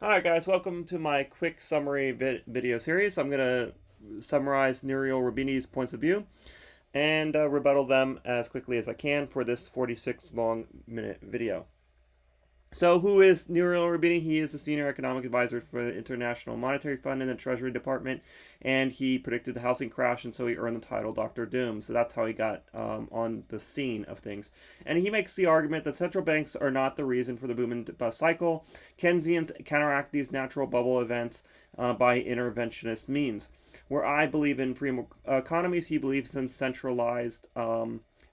Alright guys, welcome to my quick summary video series. I'm going to summarize Nouriel Roubini's points of view and rebuttal them as quickly as I can for this 46 long minute video. So who is Nouriel Roubini? He is a senior economic advisor for the International Monetary Fund in the Treasury Department, and he predicted the housing crash, and so he earned the title Dr. Doom. So that's how he got on the scene of things. And he makes the argument that central banks are not the reason for the boom and bust cycle. Keynesians counteract these natural bubble events by interventionist means. Where I believe in free economies, he believes in centralized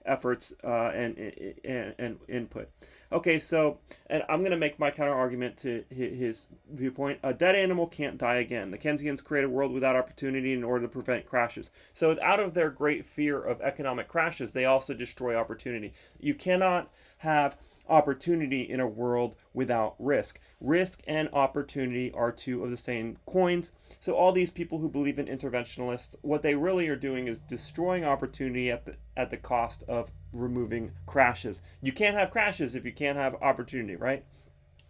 efforts and input. Okay, so, and I'm going to make my counter argument to his viewpoint. A dead animal can't die again. The Keynesians create a world without opportunity in order to prevent crashes. So out of their great fear of economic crashes, they also destroy opportunity. You cannot have opportunity in a world without risk. Risk and opportunity are two of the same coins. So all these people who believe in interventionists, what they really are doing is destroying opportunity at the cost of removing crashes. You can't have crashes if you can't have opportunity, right?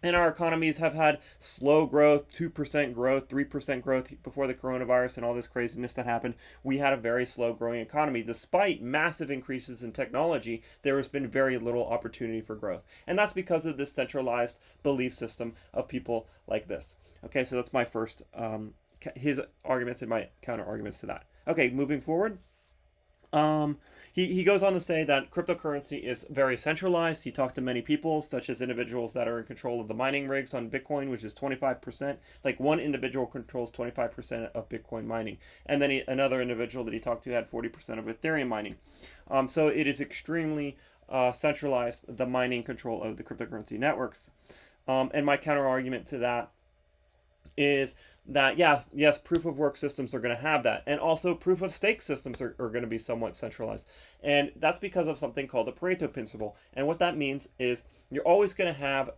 And our economies have had slow growth, 2% growth, 3% growth before the coronavirus and all this craziness that happened. We had a very slow growing economy. Despite massive increases in technology, there has been very little opportunity for growth. And that's because of this centralized belief system of people like this. Okay, so that's my first, his arguments and my counter arguments to that. Okay, moving forward. He goes on to say that cryptocurrency is very centralized. He talked to many people, such as individuals that are in control of the mining rigs on Bitcoin, which is 25%. Like one individual controls 25% of Bitcoin mining. And then another individual that he talked to had 40% of Ethereum mining. So it is extremely centralized, the mining control of the cryptocurrency networks. And my counter argument to that is that yes, proof of work systems are going to have that, and also proof of stake systems are going to be somewhat centralized, and that's because of something called the Pareto principle. And what that means is you're always going to have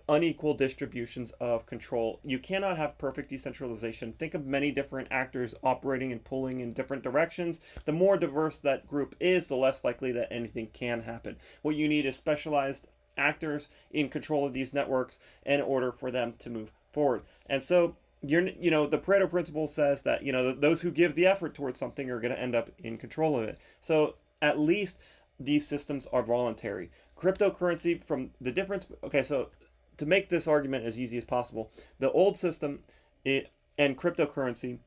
unequal distributions of control. You cannot have perfect decentralization. Think of many different actors operating and pulling in different directions. The more diverse that group is, the less likely that anything can happen. What you need is specialized actors in control of these networks in order for them to move forward. And so the Pareto principle says that those who give the effort towards something are going to end up in control of it. So at least these systems are voluntary. Cryptocurrency, from the difference. Okay, so to make this argument as easy as possible, the old system and cryptocurrency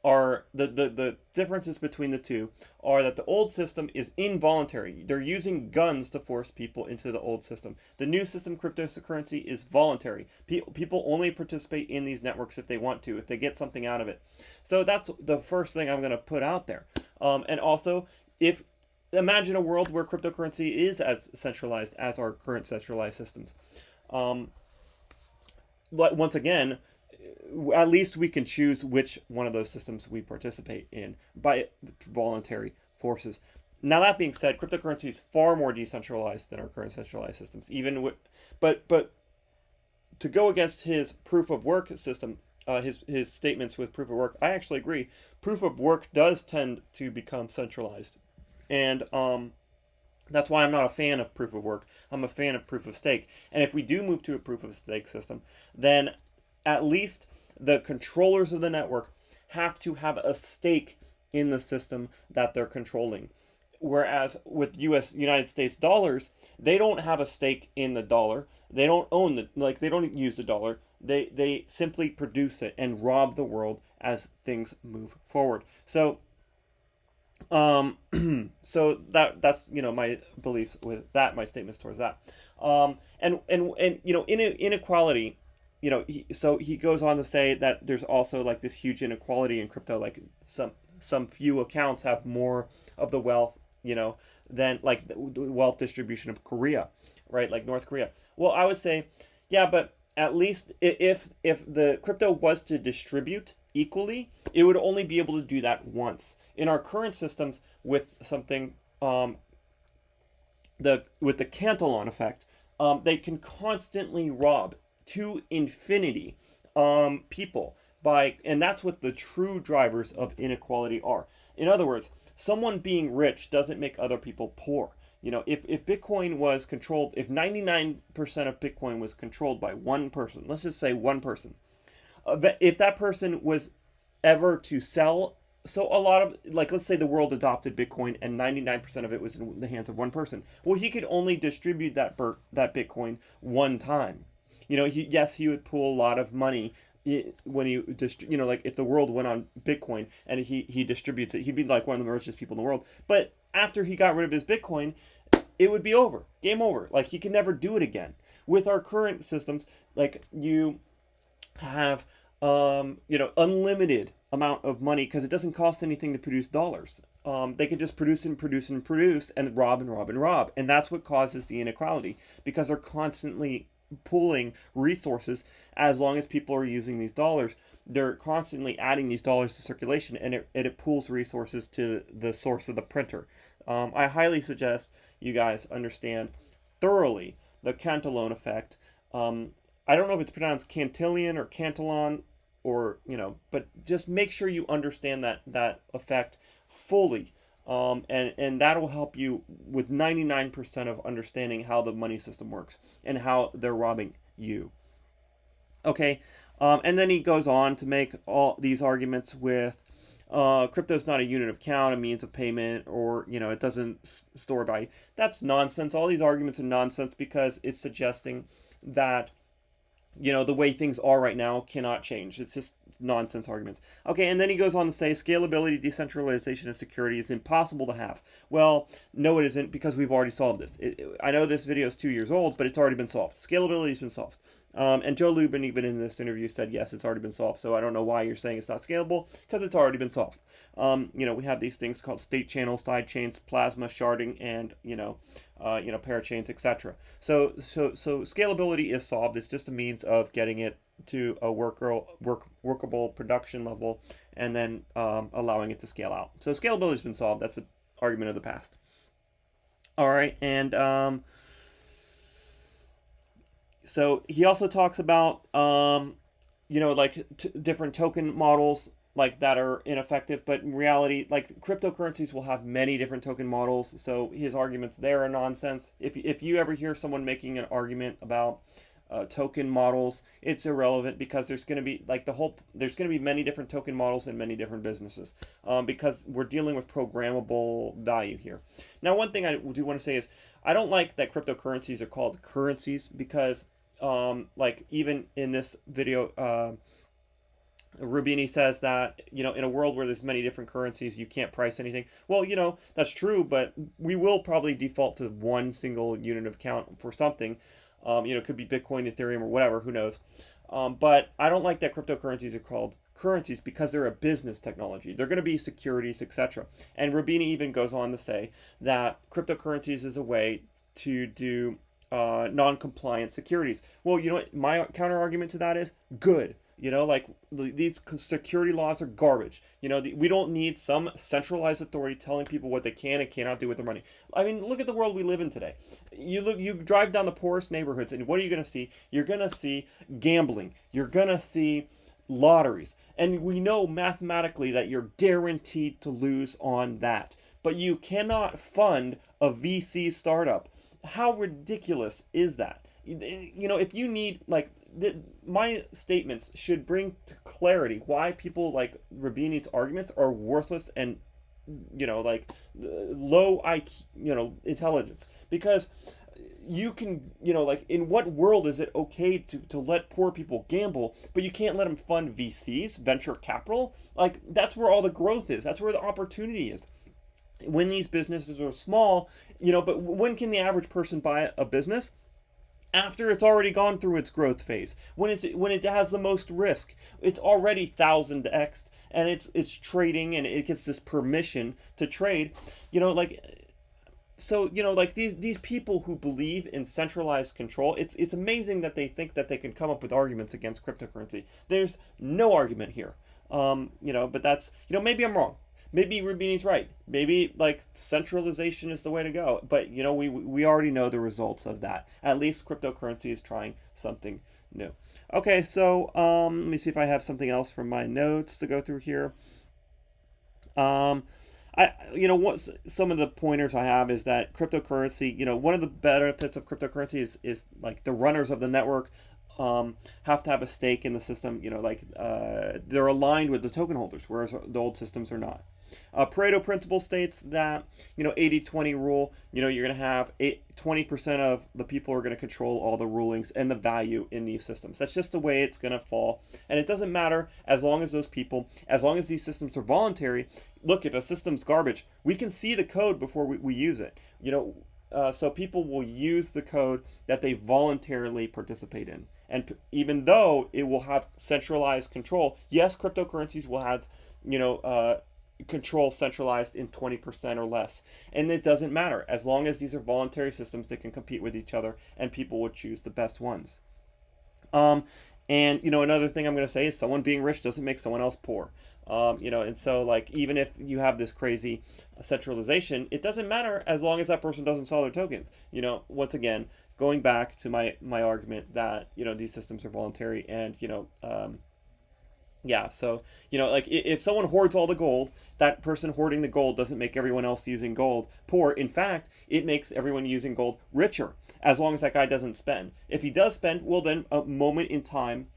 are the differences between the two are that the old system is involuntary. They're using guns to force people into the old system. The new system, cryptocurrency, is voluntary. People only participate in these networks if they want to, if they get something out of it. So that's the first thing I'm going to put out there. And also, if imagine a world where cryptocurrency is as centralized as our current centralized systems. But once again, at least we can choose which one of those systems we participate in by voluntary forces. Now, that being said, cryptocurrency is far more decentralized than our current centralized systems. But to go against his proof of work system, his statements with proof of work, I actually agree. Proof of work does tend to become centralized, and that's why I'm not a fan of proof of work. I'm a fan of proof of stake. And if we do move to a proof of stake system, then at least the controllers of the network have to have a stake in the system that they're controlling. Whereas with United States dollars, they don't have a stake in the dollar. They don't own they don't use the dollar. They simply produce it and rob the world as things move forward. So so that's my beliefs with that, my statements towards that. Inequality, so he goes on to say that there's also like this huge inequality in crypto. Like some few accounts have more of the wealth, than like the wealth distribution of Korea, right? Like North Korea. Well, I would say, yeah, but at least if the crypto was to distribute equally, it would only be able to do that once. In our current systems, with something with the Cantillon effect, they can constantly rob to infinity people and that's what the true drivers of inequality are. In other words, someone being rich doesn't make other people poor. If Bitcoin was controlled, if 99% of Bitcoin was controlled by one person, let's just say one person, if that person was ever to sell, so a lot of, like, let's say the world adopted Bitcoin and 99% of it was in the hands of one person. Well, he could only distribute that Bitcoin one time. Yes, he would pull a lot of money when he like if the world went on Bitcoin and he distributes it, he'd be like one of the richest people in the world. But after he got rid of his Bitcoin, it would be over, game over. Like, he can never do it again. With our current systems, like, you have unlimited amount of money because it doesn't cost anything to produce dollars. They can just produce and produce and produce and rob and rob and rob, and that's what causes the inequality, because they're constantly pooling resources. As long as people are using these dollars, they're constantly adding these dollars to circulation, and it pools resources to the source of the printer. I highly suggest you guys understand thoroughly the Cantillon effect. I don't know if it's pronounced Cantillon or Cantillon, or but just make sure you understand that effect fully, and that'll help you with 99% of understanding how the money system works and how they're robbing you. Okay, and then he goes on to make all these arguments with crypto is not a unit of count, a means of payment, or it doesn't store value. That's nonsense. All these arguments are nonsense because it's suggesting that the way things are right now cannot change. It's just nonsense arguments. Okay, and then he goes on to say scalability, decentralization, and security is impossible to have. Well, no, it isn't, because we've already solved this. I know this video is 2 years old, but it's already been solved. Scalability has been solved. And Joe Lubin, even in this interview, said, yes, it's already been solved. So I don't know why you're saying it's not scalable, because it's already been solved. We have these things called state channels, side chains, plasma sharding, and parachains, etc. So scalability is solved. It's just a means of getting it to a workable production level, and then allowing it to scale out. So scalability has been solved. That's an argument of the past. All right, and so he also talks about different token models like that are ineffective, but in reality, like, cryptocurrencies will have many different token models. So his arguments there are nonsense. If you ever hear someone making an argument about token models, it's irrelevant, because there's going to be there's going to be many different token models in many different businesses, because we're dealing with programmable value here. Now, one thing I do want to say is I don't like that cryptocurrencies are called currencies, because even in this video, Rubini says that, in a world where there's many different currencies, you can't price anything. Well, that's true, but we will probably default to one single unit of count for something. It could be Bitcoin, Ethereum, or whatever, who knows. But I don't like that cryptocurrencies are called currencies, because they're a business technology. They're going to be securities, etc. And Rubini even goes on to say that cryptocurrencies is a way to do non-compliant securities. Well, what my counter argument to that is? Good. These security laws are garbage. We don't need some centralized authority telling people what they can and cannot do with their money. I mean, look at the world we live in today. You drive down the poorest neighborhoods, and what are you going to see? You're going to see gambling. You're going to see lotteries. And we know mathematically that you're guaranteed to lose on that. But you cannot fund a VC startup. How ridiculous is that? If you need, my statements should bring to clarity why people like Rubini's arguments are worthless and low IQ, intelligence, because you can, in what world is it okay to let poor people gamble, but you can't let them fund VCs, venture capital? That's where all the growth is. That's where the opportunity is. When these businesses are small, but when can the average person buy a business? After it's already gone through its growth phase, when it has the most risk. It's already 1000x, and it's trading, and it gets this permission to trade. These people who believe in centralized control, it's amazing that they think that they can come up with arguments against cryptocurrency. There's no argument here. But that's, maybe I'm wrong. Maybe Rubini's right. Maybe centralization is the way to go. But we already know the results of that. At least cryptocurrency is trying something new. Okay, so let me see if I have something else from my notes to go through here. what some of the pointers I have is that cryptocurrency, one of the benefits of cryptocurrency is like the runners of the network have to have a stake in the system. They're aligned with the token holders, whereas the old systems are not. Pareto principle states that 80-20 rule. You're going to have 20% of the people are going to control all the rulings and the value in these systems. That's just the way it's going to fall, and it doesn't matter as long as as long as these systems are voluntary. Look, if a system's garbage, we can see the code before we use it. So people will use the code that they voluntarily participate in. And even though it will have centralized control, yes, cryptocurrencies will have, control centralized in 20% or less. And it doesn't matter. As long as these are voluntary systems, they can compete with each other and people will choose the best ones. And another thing I'm going to say is someone being rich doesn't make someone else poor. And so like even if you have this crazy centralization, it doesn't matter as long as that person doesn't sell their tokens. Once again, going back to my argument that these systems are voluntary and yeah, so like if someone hoards all the gold, that person hoarding the gold doesn't make everyone else using gold poor. In fact, it makes everyone using gold richer, as long as that guy doesn't spend. If he does spend, well, then a moment in time,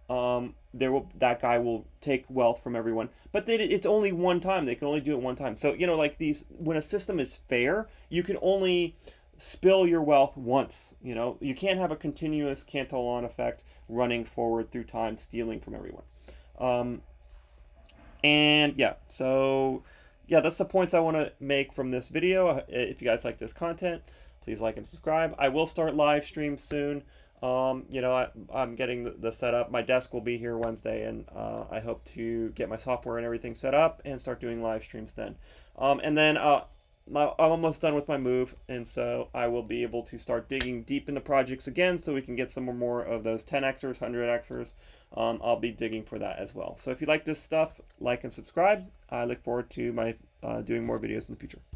that guy will take wealth from everyone. But it's only one time. They can only do it one time. So like when a system is fair, you can only spill your wealth once. You can't have a continuous Cantillon effect running forward through time, stealing from everyone. And yeah, so yeah, that's the points I want to make from this video. If you guys like this content, please like and subscribe. I will start live streams soon. I'm getting the setup. My desk will be here Wednesday, and I hope to get my software and everything set up and start doing live streams then. And then I'm almost done with my move, and so I will be able to start digging deep into projects again so we can get some more of those 10xers, 100xers. I'll be digging for that as well. So if you like this stuff, like and subscribe. I look forward to my doing more videos in the future.